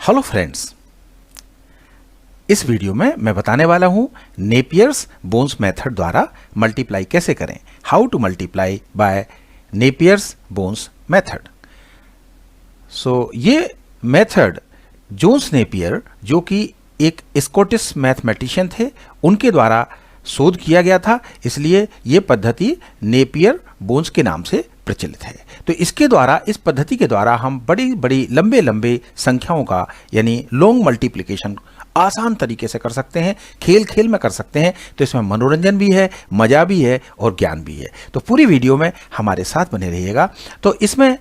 Hello friends, इस video में मैं बताने वाला हूं नेपियर्स बोन्स मेथड द्वारा मल्टीप्लाई कैसे करें। How to multiply by Napier's bones method. ये मेथड जोन्स नेपियर, जो कि एक स्कॉटिश मैथमेटिशियन थे, उनके द्वारा शोध किया गया था, इसलिए ये पद्धति नेपियर बोन्स के नाम से प्रचलित है। तो इसके द्वारा, इस पद्धति के द्वारा हम बड़ी बड़ी लंबे संख्याओं का यानी लॉन्ग मल्टीप्लिकेशन आसान तरीके से कर सकते हैं, खेल खेल में कर सकते हैं। तो इसमें मनोरंजन भी है, मजा भी है और ज्ञान भी है। तो पूरी वीडियो में हमारे साथ बने रहिएगा। तो इसमें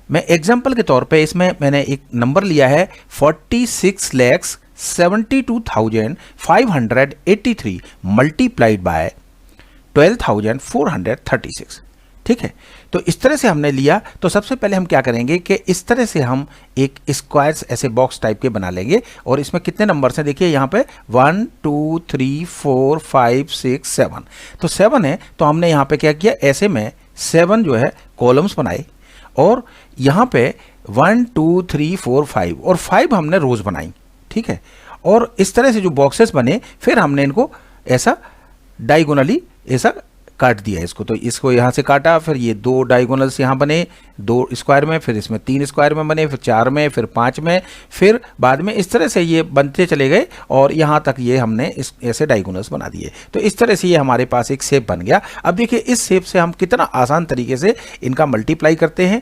मैं एग्जाम्पल के तौर पे इसमें मैंने एक नंबर लिया है 46,72,583 मल्टीप्लाइड बाय 12,436। ठीक है, तो इस तरह से हमने लिया। तो सबसे पहले हम क्या करेंगे कि इस तरह से हम एक स्क्वायर्स ऐसे बॉक्स टाइप के बना लेंगे। और इसमें कितने नंबर्स हैं देखिए, यहाँ पे 1 2 3 4 5 6 7। तो 7 है, तो हमने यहाँ पे क्या किया, ऐसे में 7 जो है कॉलम्स बनाए और यहाँ पे 1 2 3 4 5 और 5 हमने रोज बनाई। ठीक है, और इस तरह से जो बॉक्सेस बने, फिर हमने इनको ऐसा डायगोनली ऐसा काट दिया इसको। तो इसको यहाँ से काटा, फिर ये 2 डायगोनल्स यहाँ बने 2 स्क्वायर में, फिर इसमें 3 स्क्वायर में बने, फिर 4 में, फिर 5 में, फिर बाद में इस तरह से ये बनते चले गए और यहाँ तक ये हमने इस ऐसे डायगोनल्स बना दिए। तो इस तरह से ये हमारे पास एक शेप बन गया। अब देखिए इस शेप से हम कितना आसान तरीके से इनका मल्टीप्लाई करते हैं।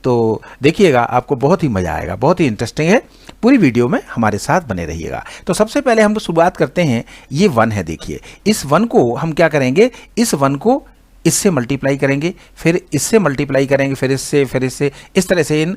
तो देखिएगा, आपको बहुत ही मजा आएगा, बहुत ही इंटरेस्टिंग है। पूरी वीडियो में हमारे साथ बने रहिएगा। तो सबसे पहले हम शुरुआत करते हैं। ये 1 है, देखिए इस 1 को हम क्या करेंगे, इस 1 को इससे मल्टीप्लाई करेंगे, फिर इससे मल्टीप्लाई करेंगे, फिर इससे, फिर इससे, इस तरह से इन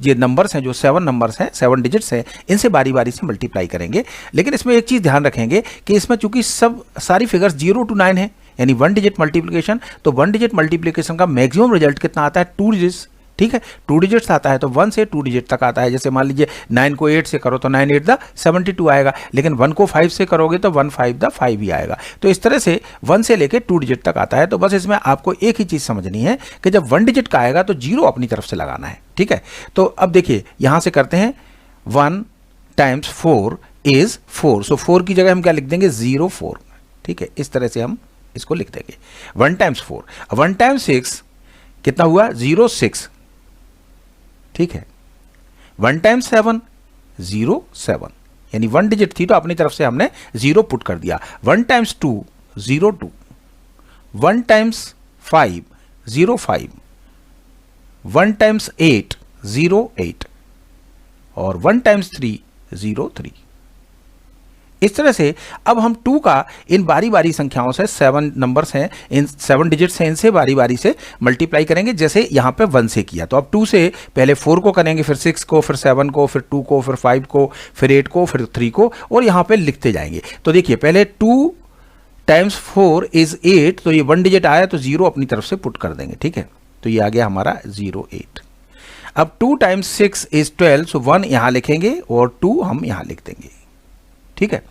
ये नंबर्स हैं जो 7 नंबर्स हैं, 7 डिजिट्स हैं, इनसे बारी बारी से मल्टीप्लाई करेंगे। लेकिन इसमें एक चीज़ ध्यान रखेंगे कि इसमें चूंकि सारी फिगर्स 0 to 9 है, यानी 1 डिजिट मल्टीप्लिकेशन, तो 1 डिजिट मल्टीप्लिकेशन का मैक्सिमम रिजल्ट कितना आता है, 2 डिजिट्स। ठीक है, 2 डिजिट्स आता है, तो 1 से 2 डिजिट तक आता है। जैसे मान लीजिए 9 को 8 से करो तो 9 8 72 आएगा, लेकिन 1 को 5 से करोगे तो 1 5 5 ही आएगा। तो इस तरह से 1 से लेके 2 डिजिट तक आता है। तो बस इसमें आपको एक ही चीज़ समझनी है कि जब 1 डिजिट का आएगा तो 0 अपनी तरफ से लगाना है। ठीक है, तो अब देखिए यहाँ से करते हैं, 1 टाइम्स 4 इज 4। सो 4 की जगह हम क्या लिख देंगे, 0 4। ठीक है, इस तरह से हम इसको लिख देंगे। 1 टाइम्स 4, 1 टाइम्स 6 कितना हुआ, 0 6। ठीक है, 1 टाइम्स 7 0 7, यानी 1 डिजिट थी तो अपनी तरफ से हमने 0 पुट कर दिया। 1 टाइम्स 2 0 2, 1 टाइम्स 5 0 5, 1 टाइम्स 8 0 8 और 1 टाइम्स 3 0 3। इस तरह से अब हम 2 का इन बारी बारी संख्याओं से, 7 नंबर्स हैं, इन 7 डिजिट्स हैं, इनसे बारी बारी से मल्टीप्लाई करेंगे, जैसे यहाँ पे 1 से किया। तो अब 2 से पहले 4 को करेंगे, फिर 6 को, फिर 7 को, फिर 2 को, फिर 5 को, फिर 8 को, फिर 3 को, और यहाँ पे लिखते जाएंगे। तो देखिए पहले 2 टाइम्स 4 इज 8, तो ये 1 डिजिट आया तो 0 अपनी तरफ से पुट कर देंगे। ठीक है, तो ये आ गया हमारा 0 8। अब 2 टाइम्स 6 इज 12, सो 1 यहाँ लिखेंगे और 2 हम यहाँ लिख देंगे। ठीक है,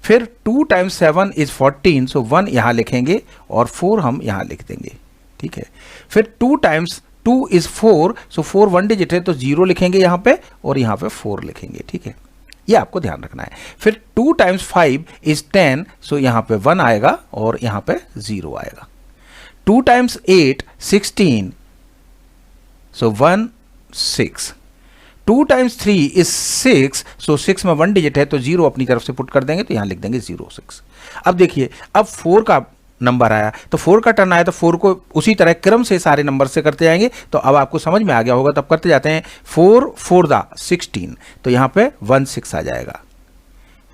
फिर 2 टाइम्स 7 इज 14, सो 1 यहाँ लिखेंगे और 4 हम यहाँ लिख देंगे। ठीक है, फिर 2 टाइम्स 2 इज 4, सो 4 1 डिजिट है तो 0 लिखेंगे यहाँ पे और यहाँ पे 4 लिखेंगे। ठीक है, ये आपको ध्यान रखना है। फिर 2 टाइम्स 5 इज 10, सो यहाँ पे 1 आएगा और यहाँ पे 0 आएगा। 2 टाइम्स 8 16, सो 1 6। 2 टाइम्स 3 इज 6, सो 6 में 1 डिजिट है तो 0 अपनी तरफ से पुट कर देंगे, तो यहाँ लिख देंगे 0 6। अब देखिए, अब 4 का नंबर आया, तो 4 का टर्न आया, तो 4 को उसी तरह क्रम से सारे नंबर से करते जाएंगे। तो अब आपको समझ में आ गया होगा, तब करते जाते हैं। 4 4 16, तो यहाँ पे 1 6 आ जाएगा।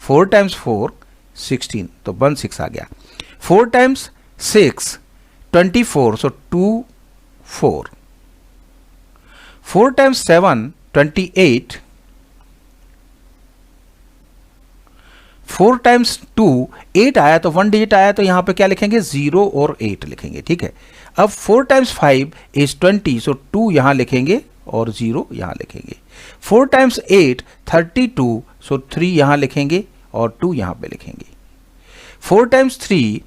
4 टाइम्स 4 16, तो 1 6 आ गया। 4 टाइम्स 6 24, सो 2 4। 4 टाइम्स 7 28, 4 टाइम्स 2 8 आया, तो 1 डिजिट आया, तो यहां पे क्या लिखेंगे, 0 और 8 लिखेंगे। ठीक है, अब 4 टाइम्स 5 इज 20, सो 2 यहां लिखेंगे और 0 यहां लिखेंगे। 4 टाइम्स 8 32, सो 3 यहां लिखेंगे और 2 यहां पे लिखेंगे। 4 टाइम्स 3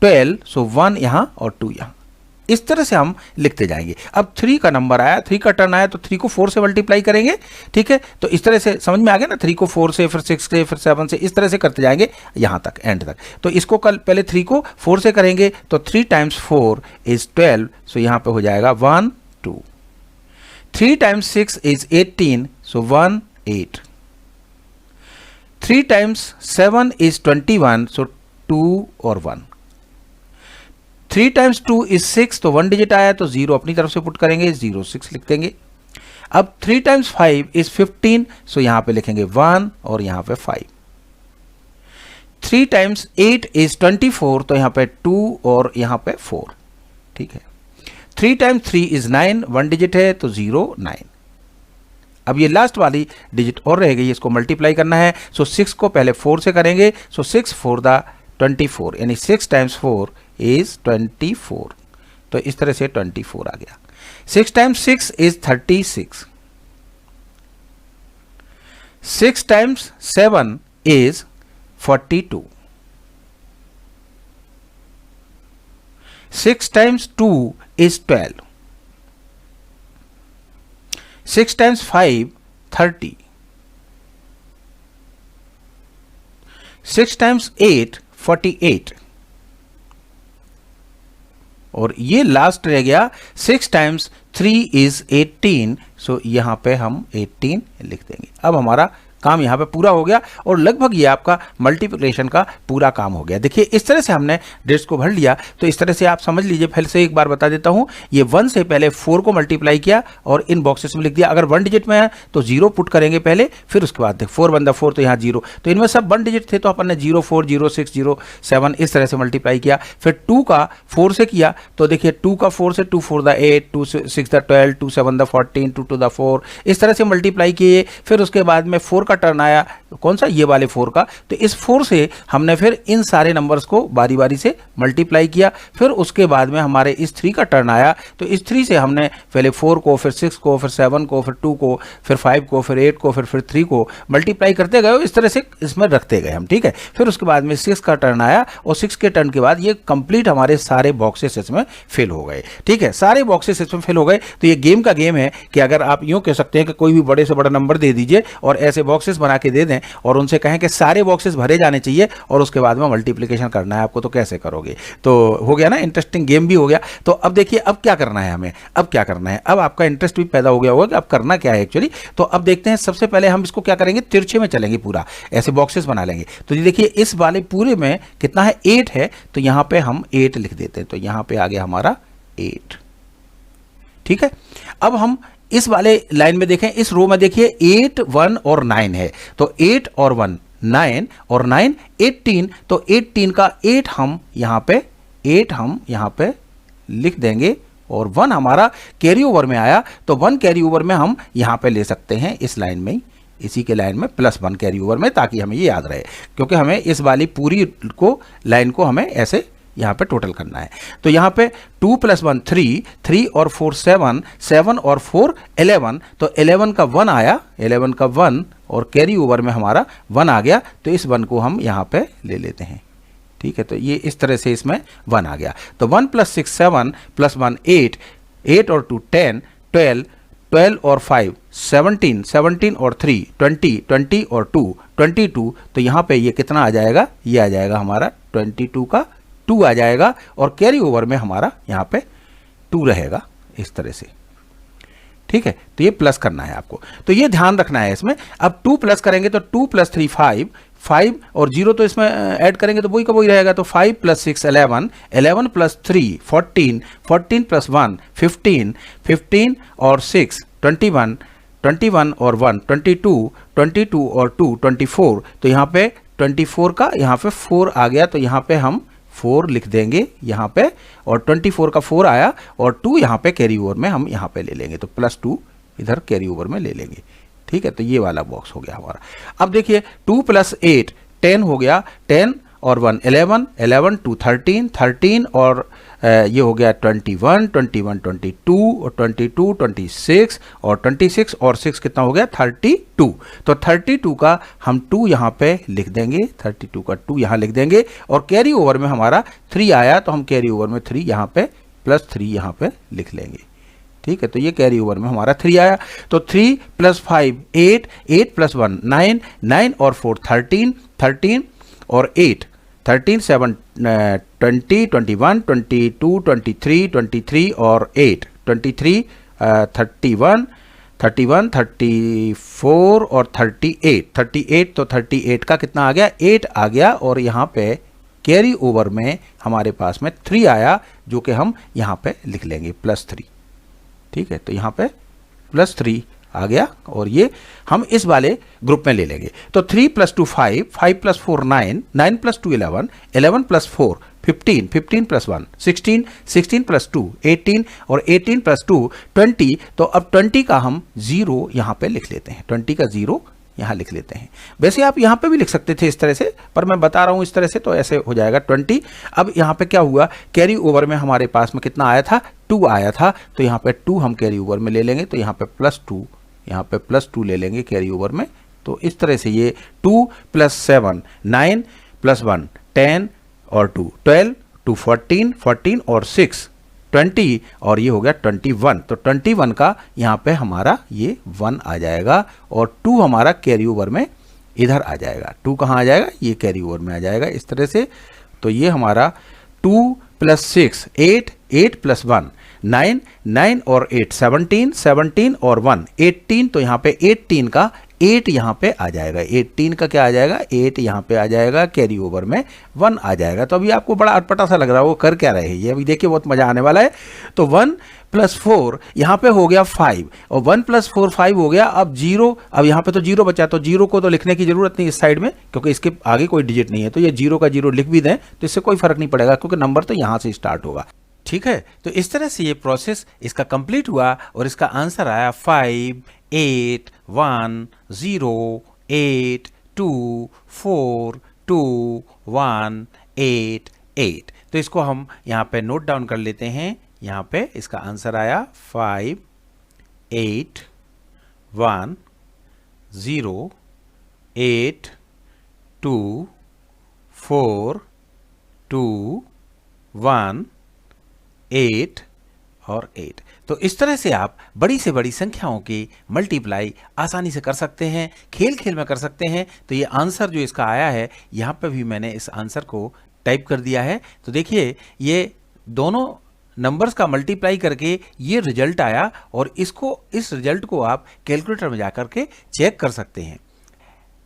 12, सो 1 यहां और 2 यहां। इस तरह से हम लिखते जाएंगे। अब 3 का नंबर आया, 3 का टर्न आया तो 3 को 4 से मल्टीप्लाई करेंगे, ठीक है। तो इस तरह से समझ में आ गया ना, 3 को 4 से, फिर 6 से, फिर 7 से, इस तरह से करते जाएंगे यहाँ तक, एंड तक। तो इसको कल पहले 3 को 4 से करेंगे तो 3 टाइम्स 4 इज 12, सो यहाँ पे हो जाएगा 1 2। 3 times 6 is 18, so 1 8। 3 times 7 is 21, सो 2 और 1। 3 टाइम्स 2 इज 6, तो 1 डिजिट आया तो 0 अपनी तरफ से पुट करेंगे, 0 6 लिख देंगे। अब 3 टाइम्स 5 इज 15, सो यहां पे लिखेंगे 1 और यहां पे 5। 3 टाइम्स 8 इज 24, तो यहां पे 2 और यहां पे 4, ठीक है। 3 टाइम्स 3 इज 9, 1 डिजिट है तो 0 9। अब ये लास्ट वाली डिजिट और रह गई, इसको मल्टीप्लाई करना है, सो 6 को पहले 4 से करेंगे, सो 6 4 द 24, यानी 6 टाइम्स 4 इज 24, तो इस तरह से 24 आ गया। 6 times 6 is 36। 6 times 7 is 42। 6 times 2 is 12। 6 times 5 30। 6 times 8 48। और ये लास्ट रह गया 6 टाइम्स 3 इज 18, सो यहां पे हम 18 लिख देंगे। अब हमारा काम यहाँ पे पूरा हो गया और लगभग ये आपका मल्टीप्लिकेशन का पूरा काम हो गया। देखिए इस तरह से हमने डिजिट्स को भर लिया, तो इस तरह से आप समझ लीजिए। फिर से एक बार बता देता हूँ, ये 1 से पहले 4 को मल्टीप्लाई किया और इन बॉक्सेस में लिख दिया। अगर 1 डिजिट में है तो 0 पुट करेंगे पहले, फिर उसके बाद 4 1 4, तो यहाँ 0, तो इनमें सब 1 डिजिट थे, तो अपन ने 0 4 0 6 0 7 इस तरह से मल्टीप्लाई किया। फिर 2 का 4 से किया, तो देखिए 2 का 4 से 2 4 द 8, 2 6 द 12, 2 7 द 14, 2 2 द 4, इस तरह से मल्टीप्लाई किए। फिर उसके बाद में 4 का टर्न आया, कौन सा, ये वाले 4 का, तो इस 4 से हमने फिर इन सारे नंबर्स को बारी बारी से मल्टीप्लाई किया। फिर उसके बाद में हमारे इस 3 का टर्न आया, तो इस 3 से हमने पहले 4 को, फिर 6 को, फिर 7 को, फिर 2 को, फिर 5 को, फिर 8 को, फिर 3 को मल्टीप्लाई करते गए, इस तरह से इसमें रखते गए हम, ठीक है। फिर उसके बाद में 6 का टर्न आया और 6 के टर्न के बाद ये कंप्लीट हमारे सारे बॉक्सेस इसमें फिल हो गए, ठीक है। सारे बॉक्सेस इसमें फिल हो गए। तो ये गेम का गेम है कि अगर आप यूं कह सकते हैं कि कोई भी बड़े से बड़ा नंबर दे दीजिए और ऐसे बॉक्सेस बना के दे दें और उनसे कहें कि सारे बॉक्सेस भरे जाने चाहिए और उसके बाद में मल्टीप्लिकेशन करना है आपको, तो कैसे करोगे। तो हो गया ना, इंटरेस्टिंग गेम भी हो गया। तो अब देखिए अब क्या करना है हमें, अब क्या करना है, अब आपका इंटरेस्ट भी पैदा हो गया होगा कि अब करना क्या है एक्चुअली। तो अब देखते हैं, सबसे पहले हम इसको क्या करेंगे, तिरछे में चलेंगे, पूरा ऐसे बॉक्सेस बना लेंगे। तो ये देखिए इस वाले पूरे में कितना है, 8 है, तो यहां पे हम 8 लिख देते हैं, तो यहां पे आ गया हमारा 8, ठीक है। अब हम इस वाले लाइन में देखें, इस रो में देखिए 8 1 और 9 है, तो 8 और 1 9 और 9 18, तो 18 का 8 हम यहां पे लिख देंगे और 1 हमारा कैरी ओवर में आया, तो 1 कैरी ओवर में हम यहां पे ले सकते हैं, इस लाइन में, इसी के लाइन में +1 कैरी ओवर में, ताकि हमें ये याद रहे, क्योंकि हमें इस वाली पूरी को लाइन को हमें ऐसे यहाँ पे टोटल करना है। तो यहाँ पे 2 + 1 3, 3 और 4 7, 7 और 4 11, तो 11 का 1 आया, 11 का 1 और कैरी ओवर में हमारा 1 आ गया, तो इस 1 को हम यहाँ पे ले लेते हैं, ठीक है। तो ये इस तरह से इसमें 1 आ गया। तो 1 + 6 7 + 1 8, 8 और 2 10, 12, 12 और 5 17, 17 और 3 20, 20 और 2 22, तो यहाँ पे ये कितना आ जाएगा, ये आ जाएगा हमारा 22 का 2 आ जाएगा और कैरी ओवर में हमारा यहाँ पे 2 रहेगा, इस तरह से, ठीक है। तो ये प्लस करना है आपको, तो ये ध्यान रखना है इसमें। अब 2 प्लस करेंगे तो 2 + 3 5, 5 और 0 तो इसमें ऐड करेंगे तो वही का वही रहेगा, तो 5 + 6 11, 11 + 3 14, 14 + 1 15, 15 और 6 21, 21 और 1 22, 22 और 2 24, तो यहाँ पे 24 का यहाँ पे 4 आ गया, तो यहाँ पे हम 4 लिख देंगे यहाँ पे, और 24 का 4 आया और 2 यहाँ पे कैरी ओवर में हम यहाँ पे ले लेंगे, तो +2 इधर कैरी ओवर में ले लेंगे, ठीक है। तो ये वाला बॉक्स हो गया हमारा। अब देखिए 2 + 8 10 हो गया, 10 और 1 11, 11 2 13, 13 और ये हो गया 21, 21 22 और 22 26 और 26 और 6 कितना हो गया 32, तो 32 का हम 2 यहाँ पे लिख देंगे, 32 का 2 यहाँ लिख देंगे और कैरी ओवर में हमारा 3 आया, तो हम कैरी ओवर में 3 यहाँ पे प्लस 3 यहाँ पे लिख लेंगे। ठीक है, तो ये कैरी ओवर में हमारा 3 आया। तो 3 + 5 8, 8 + 1 9, 9 और 4 13, 13 और 8 13 7 20 21 22 23 23 और 8 23 31 31 34 और 38 38। तो 38 का कितना आ गया, 8 आ गया, और यहाँ पे कैरी ओवर में हमारे पास में 3 आया, जो कि हम यहाँ पे लिख लेंगे +3। ठीक है, तो यहाँ पे +3 आ गया, और ये हम इस वाले ग्रुप में ले लेंगे। तो 3 + 2 5, 5 + 4 9, 9 + 2 11, 11 + 4 15, 15 + 1 16, 16 + 2 18 और 18 + 2 20। तो अब 20 का हम 0 यहाँ पे लिख लेते हैं, 20 का 0 यहाँ लिख लेते हैं। वैसे आप यहाँ पे भी लिख सकते थे इस तरह से, पर मैं बता रहा हूँ इस तरह से, तो ऐसे हो जाएगा 20। अब यहाँ पे क्या हुआ, कैरी ओवर में हमारे पास में कितना आया था, 2 आया था, तो यहाँ पे 2 हम कैरी ओवर में ले लेंगे, तो यहाँ पे +2, यहाँ पे +2 ले लेंगे कैरी ओवर में। तो इस तरह से ये 2 + 7 9 + 1 10 और 2 12 2 14 14 और 6 20 और ये हो गया 21। तो 21 का यहाँ पे हमारा ये 1 आ जाएगा, और 2 हमारा कैरी ओवर में इधर आ जाएगा। 2 कहाँ आ जाएगा, ये कैरी ओवर में आ जाएगा इस तरह से। तो ये हमारा 2 + 6 8, 8 + 1 9, 9 और 8 17, 17 और 1 18। तो यहाँ पे 18 का 8 यहाँ पे आ जाएगा, 18 का क्या आ जाएगा, 8 यहाँ पे आ जाएगा, कैरी ओवर में 1 आ जाएगा। तो अभी आपको बड़ा अटपटा सा लग रहा है वो कर क्या रहे हैं, ये अभी देखिए बहुत मजा आने वाला है। तो 1 + 4 यहाँ पे हो गया 5, और 1 + 4 5 हो गया। अब 0, अब यहाँ पे तो 0 बचा, तो 0 को तो लिखने की जरूरत नहीं इस साइड में, क्योंकि इसके आगे कोई डिजिट नहीं है। तो ये 0 का 0 लिख भी दें तो इससे कोई फर्क नहीं पड़ेगा, क्योंकि नंबर तो यहाँ से स्टार्ट होगा। ठीक है, तो इस तरह से ये प्रोसेस इसका कंप्लीट हुआ, और इसका आंसर आया 5 8 1 0 8 2 4 2 1 8 8। तो इसको हम यहाँ पे नोट डाउन कर लेते हैं। यहाँ पे इसका आंसर आया 5 8 1 0 8 2 4 2 1 8 और 8। तो इस तरह से आप बड़ी से बड़ी संख्याओं की मल्टीप्लाई आसानी से कर सकते हैं, खेल खेल में कर सकते हैं। तो ये आंसर जो इसका आया है, यहाँ पे भी मैंने इस आंसर को टाइप कर दिया है। तो देखिए ये दोनों नंबर्स का मल्टीप्लाई करके ये रिजल्ट आया, और इस रिजल्ट को आप कैलकुलेटर में जा कर के चेक कर सकते हैं।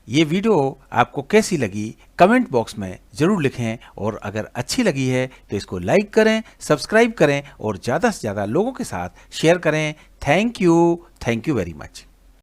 ये वीडियो आपको कैसी लगी कमेंट बॉक्स में ज़रूर लिखें, और अगर अच्छी लगी है तो इसको लाइक करें, सब्सक्राइब करें और ज़्यादा से ज़्यादा लोगों के साथ शेयर करें। Thank you very much.